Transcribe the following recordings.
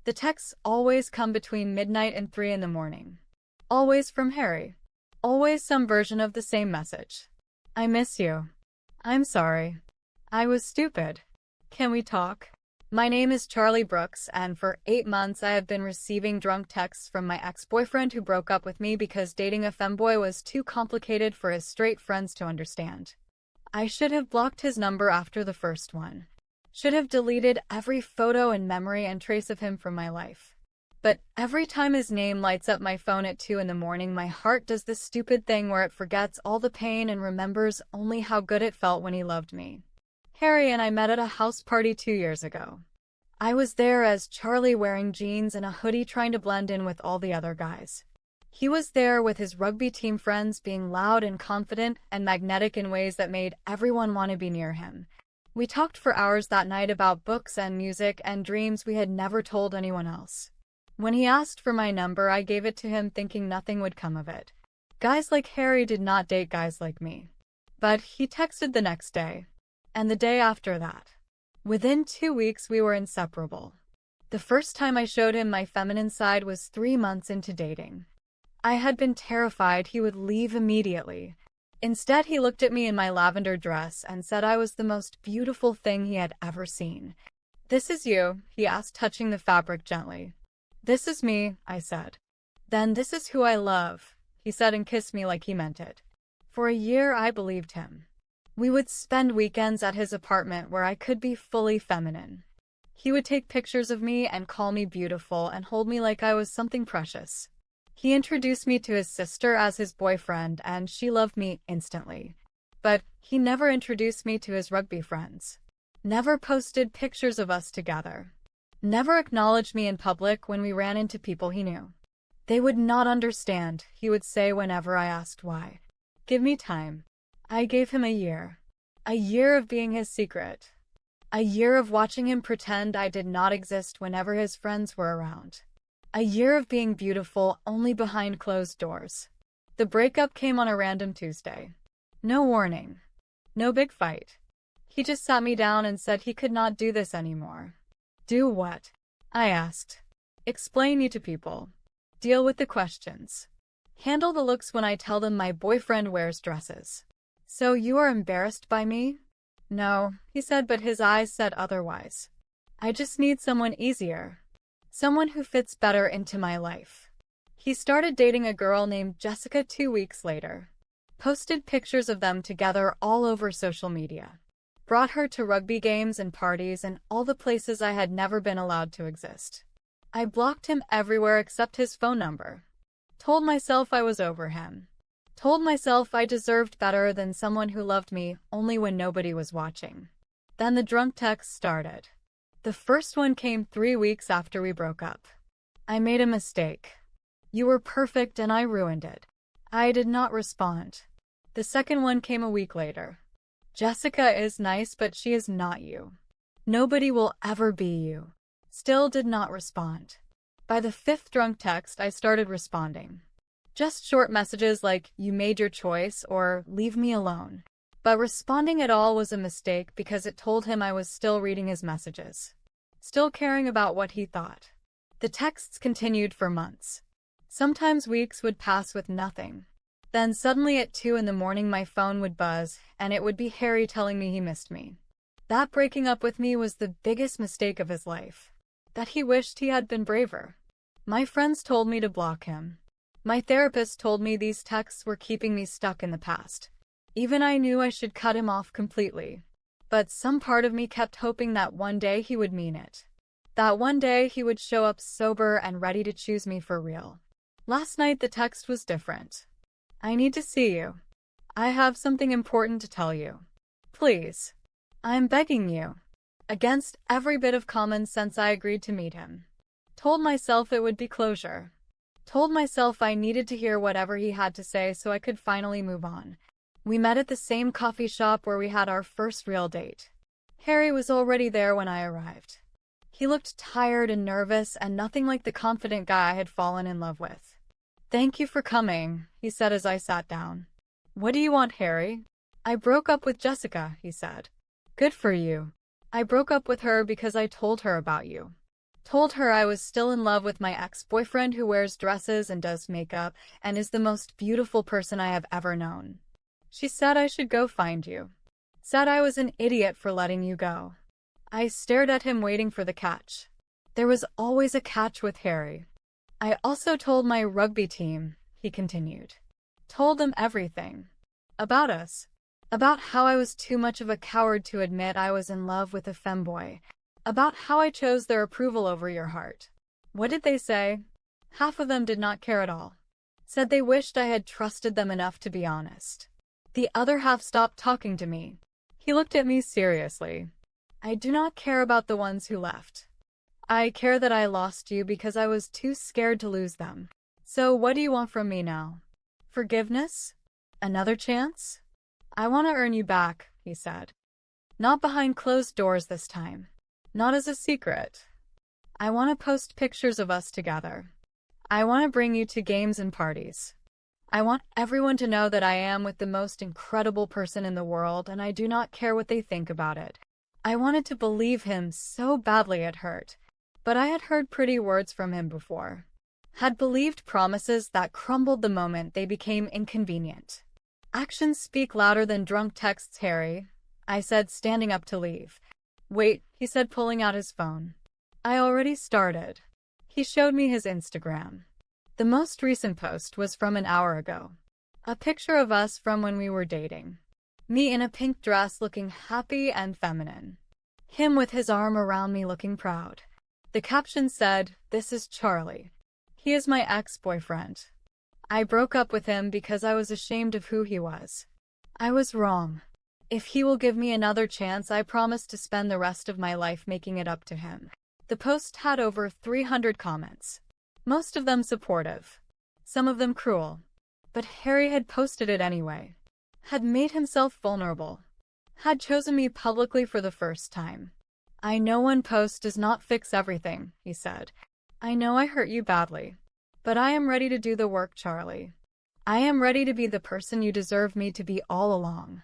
The texts always come between midnight and 3 in the morning. Always from Harry. Always some version of the same message. I miss you. I'm sorry. I was stupid. Can we talk? My name is Charlie Brooks, and for 8 months I have been receiving drunk texts from my ex-boyfriend who broke up with me because dating a femboy was too complicated for his straight friends to understand. I should have blocked his number after the first one. Should have deleted every photo and memory and trace of him from my life. But every time his name lights up my phone at 2 in the morning, my heart does this stupid thing where it forgets all the pain and remembers only how good it felt when he loved me. Harry and I met at a house party 2 years ago. I was there as Charlie, wearing jeans and a hoodie, trying to blend in with all the other guys. He was there with his rugby team friends, being loud and confident and magnetic in ways that made everyone want to be near him. We talked for hours that night about books and music and dreams we had never told anyone else. When he asked for my number, I gave it to him, thinking nothing would come of it. Guys like Harry did not date guys like me. But he texted the next day. And the day after that. Within 2 weeks, we were inseparable. The first time I showed him my feminine side was 3 months into dating. I had been terrified he would leave immediately. Instead, he looked at me in my lavender dress and said I was the most beautiful thing he had ever seen. "This is you?" he asked, touching the fabric gently. "This is me," I said. "Then this is who I love," he said, and kissed me like he meant it. For a year, I believed him. We would spend weekends at his apartment where I could be fully feminine. He would take pictures of me and call me beautiful and hold me like I was something precious. He introduced me to his sister as his boyfriend, and she loved me instantly. But he never introduced me to his rugby friends. Never posted pictures of us together. Never acknowledged me in public when we ran into people he knew. "They would not understand," he would say whenever I asked why. "Give me time." I gave him a year. A year of being his secret. A year of watching him pretend I did not exist whenever his friends were around. A year of being beautiful only behind closed doors. The breakup came on a random Tuesday. No warning. No big fight. He just sat me down and said he could not do this anymore. "Do what?" I asked. "Explain you to people. Deal with the questions. Handle the looks when I tell them my boyfriend wears dresses. So you are embarrassed by me?" "No," he said, but his eyes said otherwise. "I just need someone easier. Someone who fits better into my life." He started dating a girl named Jessica 2 weeks later. Posted pictures of them together all over social media. Brought her to rugby games and parties and all the places I had never been allowed to exist. I blocked him everywhere except his phone number. Told myself I was over him. Told myself I deserved better than someone who loved me only when nobody was watching. Then the drunk texts started. The first one came 3 weeks after we broke up. "I made a mistake. You were perfect and I ruined it." I did not respond. The second one came a week later. "Jessica is nice, but she is not you. Nobody will ever be you." Still did not respond. By the 5th drunk text, I started responding. Just short messages like, "You made your choice," or "Leave me alone." But responding at all was a mistake because it told him I was still reading his messages. Still caring about what he thought. The texts continued for months. Sometimes weeks would pass with nothing. Then suddenly at 2 in the morning my phone would buzz, and it would be Harry telling me he missed me. That breaking up with me was the biggest mistake of his life. That he wished he had been braver. My friends told me to block him. My therapist told me these texts were keeping me stuck in the past. Even I knew I should cut him off completely. But some part of me kept hoping that one day he would mean it. That one day he would show up sober and ready to choose me for real. Last night the text was different. "I need to see you. I have something important to tell you. Please. I'm begging you." Against every bit of common sense, I agreed to meet him. Told myself it would be closure. Told myself I needed to hear whatever he had to say so I could finally move on. We met at the same coffee shop where we had our first real date. Harry was already there when I arrived. He looked tired and nervous and nothing like the confident guy I had fallen in love with. "Thank you for coming," he said as I sat down. "What do you want, Harry?" "I broke up with Jessica," he said. "Good for you." "I broke up with her because I told her about you." Told her I was still in love with my ex-boyfriend who wears dresses and does makeup and is the most beautiful person I have ever known. She said I should go find you. Said I was an idiot for letting you go. I stared at him waiting for the catch. There was always a catch with Harry. I also told my rugby team, he continued. Told them everything. About us. About how I was too much of a coward to admit I was in love with a femboy. About how I chose their approval over your heart. What did they say? Half of them did not care at all. Said they wished I had trusted them enough to be honest. The other half stopped talking to me. He looked at me seriously. I do not care about the ones who left. I care that I lost you because I was too scared to lose them. So what do you want from me now? Forgiveness? Another chance? I want to earn you back, he said. Not behind closed doors this time. Not as a secret. I want to post pictures of us together. I want to bring you to games and parties. I want everyone to know that I am with the most incredible person in the world and I do not care what they think about it. I wanted to believe him so badly it hurt. But I had heard pretty words from him before. Had believed promises that crumbled the moment they became inconvenient. Actions speak louder than drunk texts, Harry, I said, standing up to leave. Wait, he said, pulling out his phone. I already started. He showed me his Instagram. The most recent post was from an hour ago. A picture of us from when we were dating. Me in a pink dress looking happy and feminine. Him with his arm around me looking proud. The caption said, "This is Charlie. He is my ex-boyfriend. I broke up with him because I was ashamed of who he was. I was wrong. If he will give me another chance, I promise to spend the rest of my life making it up to him." The post had over 300 comments. Most of them supportive. Some of them cruel. But Harry had posted it anyway. Had made himself vulnerable. Had chosen me publicly for the first time. I know one post does not fix everything, he said. I know I hurt you badly. But I am ready to do the work, Charlie. I am ready to be the person you deserve me to be all along.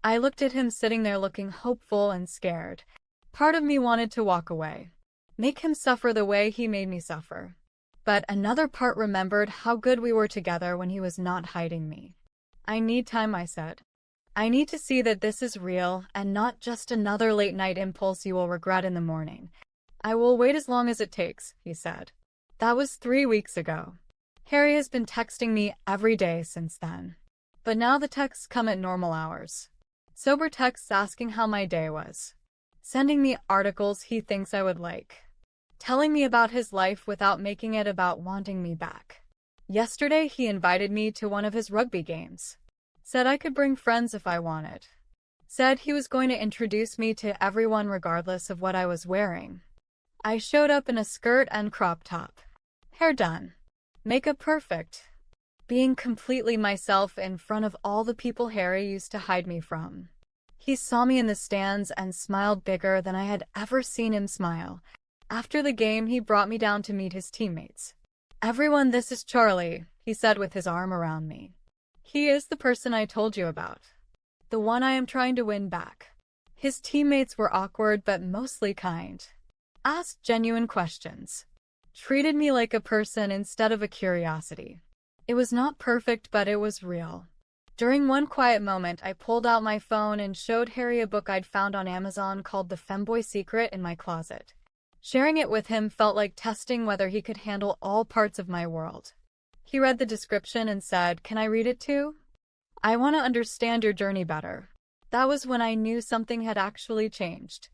I looked at him sitting there looking hopeful and scared. Part of me wanted to walk away. Make him suffer the way he made me suffer. But another part remembered how good we were together when he was not hiding me. I need time, I said. I need to see that this is real and not just another late-night impulse you will regret in the morning. I will wait as long as it takes, he said. That was 3 weeks ago. Harry has been texting me every day since then. But now the texts come at normal hours. Sober texts asking how my day was. Sending me articles he thinks I would like. Telling me about his life without making it about wanting me back. Yesterday he invited me to one of his rugby games. Said I could bring friends if I wanted. Said he was going to introduce me to everyone regardless of what I was wearing. I showed up in a skirt and crop top. Hair done. Makeup perfect. Being completely myself in front of all the people Harry used to hide me from. He saw me in the stands and smiled bigger than I had ever seen him smile. After the game, he brought me down to meet his teammates. Everyone, this is Charlie, he said with his arm around me. He is the person I told you about. The one I am trying to win back. His teammates were awkward but mostly kind. Asked genuine questions. Treated me like a person instead of a curiosity. It was not perfect, but it was real. During one quiet moment, I pulled out my phone and showed Harry a book I'd found on Amazon called The Femboy Secret in my closet. Sharing it with him felt like testing whether he could handle all parts of my world. He read the description and said, "Can I read it too? I want to understand your journey better." That was when I knew something had actually changed.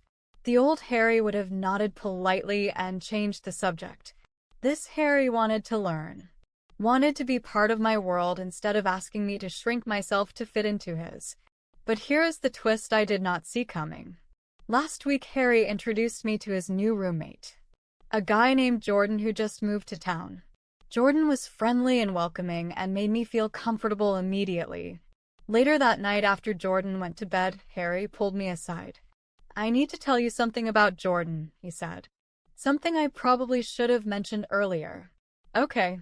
The old Harry would have nodded politely and changed the subject. This Harry wanted to learn. Wanted to be part of my world instead of asking me to shrink myself to fit into his. But here is the twist I did not see coming. Last week, Harry introduced me to his new roommate. A guy named Jordan who just moved to town. Jordan was friendly and welcoming and made me feel comfortable immediately. Later that night after Jordan went to bed, Harry pulled me aside. "I need to tell you something about Jordan," he said. "Something I probably should have mentioned earlier." "Okay,"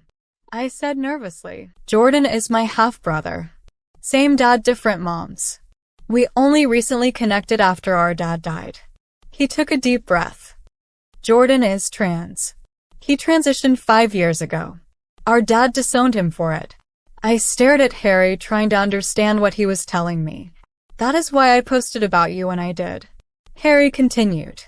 I said nervously. "Jordan is my half-brother. Same dad, different moms. We only recently connected after our dad died." He took a deep breath. Jordan is trans. He transitioned 5 years ago. Our dad disowned him for it. I stared at Harry, trying to understand what he was telling me. That is why I posted about you when I did. Harry continued.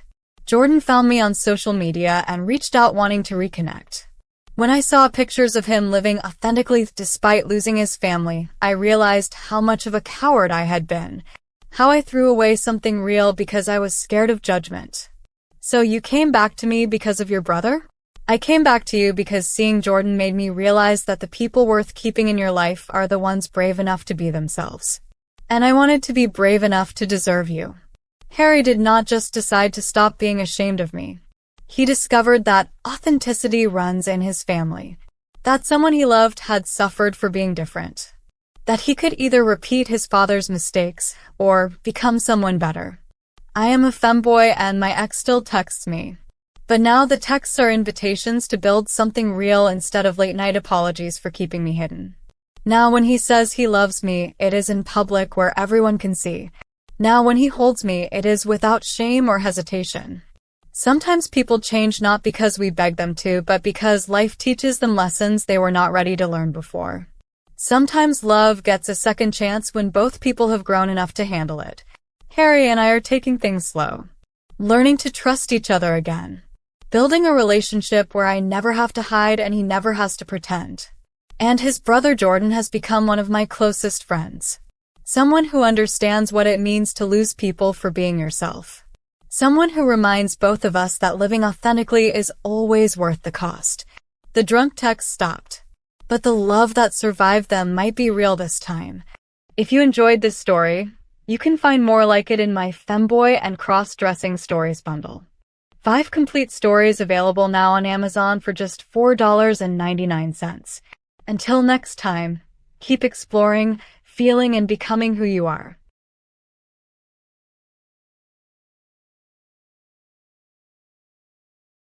Jordan found me on social media and reached out wanting to reconnect. When I saw pictures of him living authentically despite losing his family, I realized how much of a coward I had been. How I threw away something real because I was scared of judgment. So you came back to me because of your brother? I came back to you because seeing Jordan made me realize that the people worth keeping in your life are the ones brave enough to be themselves. And I wanted to be brave enough to deserve you. Harry did not just decide to stop being ashamed of me. He discovered that authenticity runs in his family. That someone he loved had suffered for being different. That he could either repeat his father's mistakes or become someone better. I am a femboy and my ex still texts me. But now the texts are invitations to build something real instead of late-night apologies for keeping me hidden. Now when he says he loves me, it is in public where everyone can see. Now when he holds me, it is without shame or hesitation. Sometimes people change not because we beg them to, but because life teaches them lessons they were not ready to learn before. Sometimes love gets a second chance when both people have grown enough to handle it. Harry and I are taking things slow. Learning to trust each other again. Building a relationship where I never have to hide and he never has to pretend. And his brother Jordan has become one of my closest friends. Someone who understands what it means to lose people for being yourself. Someone who reminds both of us that living authentically is always worth the cost. The drunk text stopped. But the love that survived them might be real this time. If you enjoyed this story, you can find more like it in my Femboy and Cross-Dressing Stories bundle. 5 complete stories available now on Amazon for just $4.99. Until next time, keep exploring, feeling, and becoming who you are.